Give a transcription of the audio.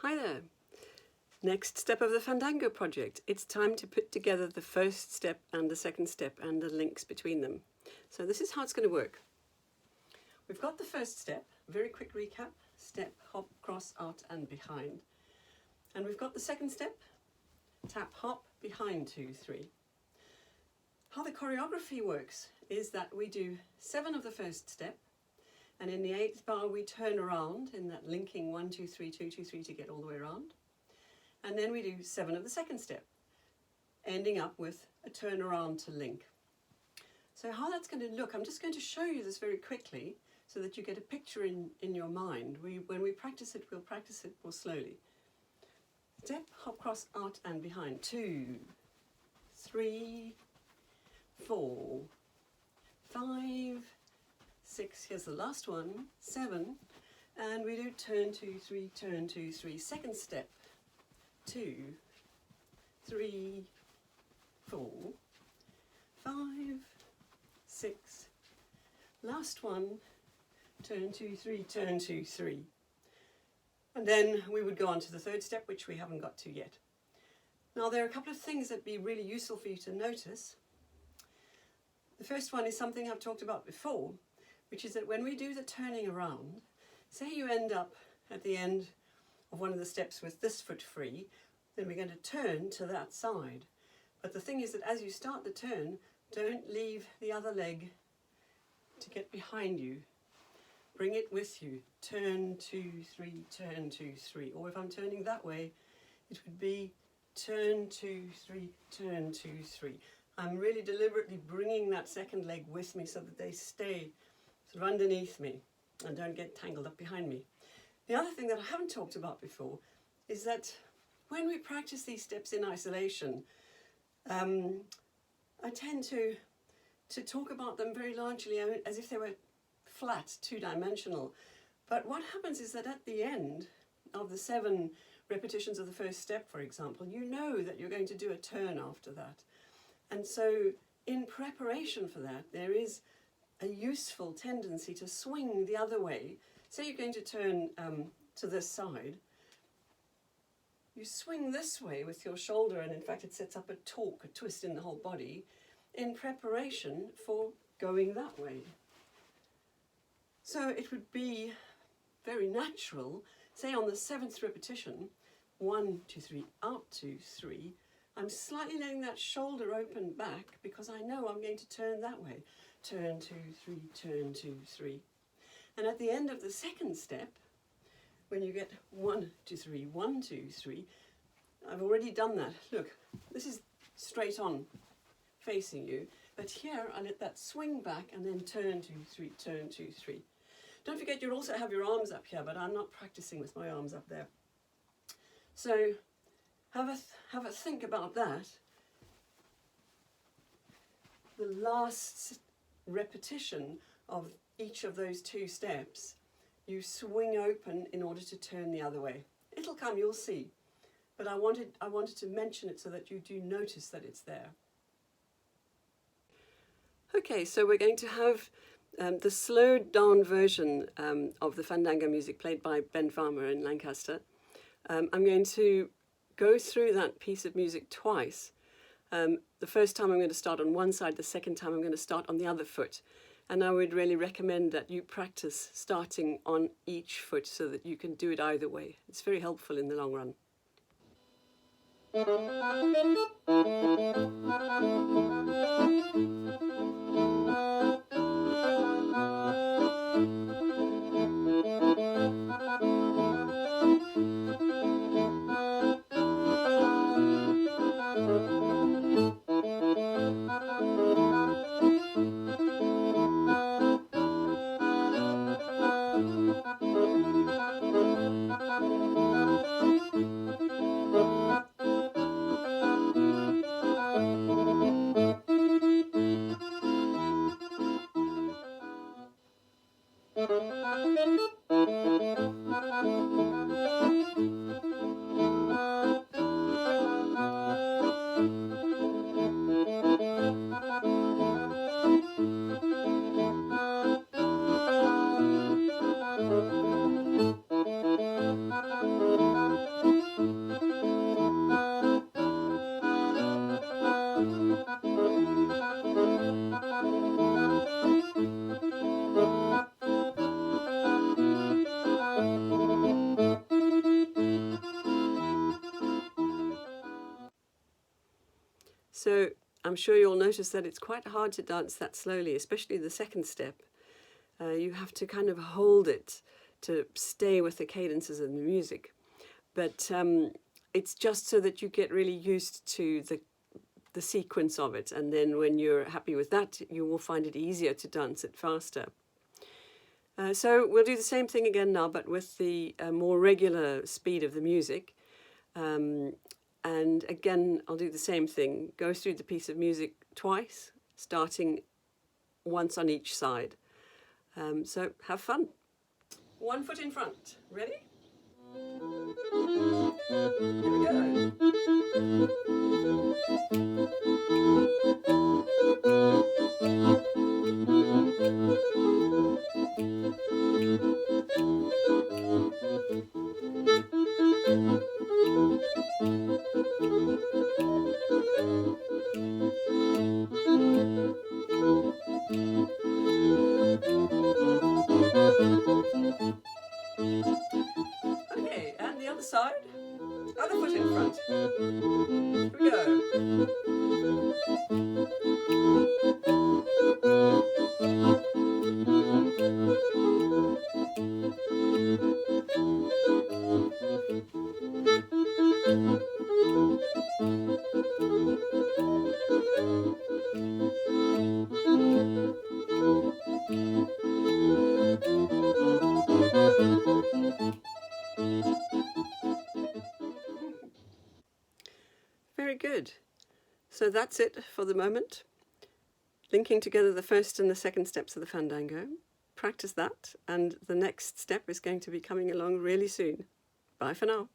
Hi there. Next step of the Fandango project. It's time to put together the first step and the second step and the links between them. So this is how it's going to work. We've got the first step, very quick recap, step, hop, cross, out and behind. And we've got the second step, tap, hop, behind, 2, 3. How the choreography works is that we do 7 of the first step, and in the 8th bar we turn around in that linking 1, 2, 3, 2, 2, 3 to get all the way around. And then we do 7 of the second step, ending up with a turn around to link. So how that's going to look, I'm just going to show you this very quickly so that you get a picture in your mind. When we practice it, we'll practice it more slowly. Step, hop, cross, out and behind. 2, 3, 4, 5, 6, here's the last one, 7, and we do turn, 2, 3, turn, 2, 3, second step, 2, 3, 4, 5, 6, last one, turn, 2, 3, turn, 2, 3. And then we would go on to the third step, which we haven't got to yet. Now there are a couple of things that would be really useful for you to notice. The first one is something I've talked about before, which is that when we do the turning around, say you end up at the end of one of the steps with this foot free, then we're going to turn to that side. But the thing is that as you start the turn, don't leave the other leg to get behind you. Bring it with you. Turn, 2, 3, turn, 2, 3. Or if I'm turning that way, it would be turn, 2, 3, turn, 2, 3. I'm really deliberately bringing that second leg with me so that they stay sort of underneath me and don't get tangled up behind me. The other thing that I haven't talked about before is that when we practice these steps in isolation, I tend to talk about them very largely as if they were flat, two-dimensional. But what happens is that at the end of the 7 repetitions of the first step, for example, you know that you're going to do a turn after that. And so in preparation for that, there is a useful tendency to swing the other way. Say you're going to turn to this side. You swing this way with your shoulder, and in fact it sets up a torque, a twist in the whole body, in preparation for going that way. So it would be very natural, say on the 7th repetition, 1, 2, 3, out, 2, 3, I'm slightly letting that shoulder open back because I know I'm going to turn that way. Turn, 2, 3, turn, 2, 3. And at the end of the second step, when you get 1, 2, 3, 1, 2, 3, I've already done that. Look, this is straight on facing you, but here I let that swing back and then turn, 2, 3, turn, 2, 3. Don't forget you also have your arms up here, but I'm not practicing with my arms up there. So have a think about that. The last repetition of each of those 2 steps, you swing open in order to turn the other way. It'll come, you'll see. But I wanted to mention it so that you do notice that it's there. Okay, so we're going to have the slowed down version of the Fandango music played by Ben Farmer in Lancaster. I'm going to go through that piece of music twice. The first time I'm going to start on one side, the second time I'm going to start on the other foot. And I would really recommend that you practice starting on each foot so that you can do it either way. It's very helpful in the long run. So I'm sure you'll notice that it's quite hard to dance that slowly, especially the second step. You have to kind of hold it to stay with the cadences of the music. But it's just so that you get really used to the sequence of it. And then when you're happy with that, you will find it easier to dance it faster. So we'll do the same thing again now, but with the more regular speed of the music. And again, I'll do the same thing. Go through the piece of music twice, starting once on each side. So have fun. One foot in front. Ready? Here we go. Okay, and the other side. Other foot in front. Here we go. Very good. So that's it for the moment. Linking together the first and the second steps of the Fandango. Practice that, and the next step is going to be coming along really soon. Bye for now.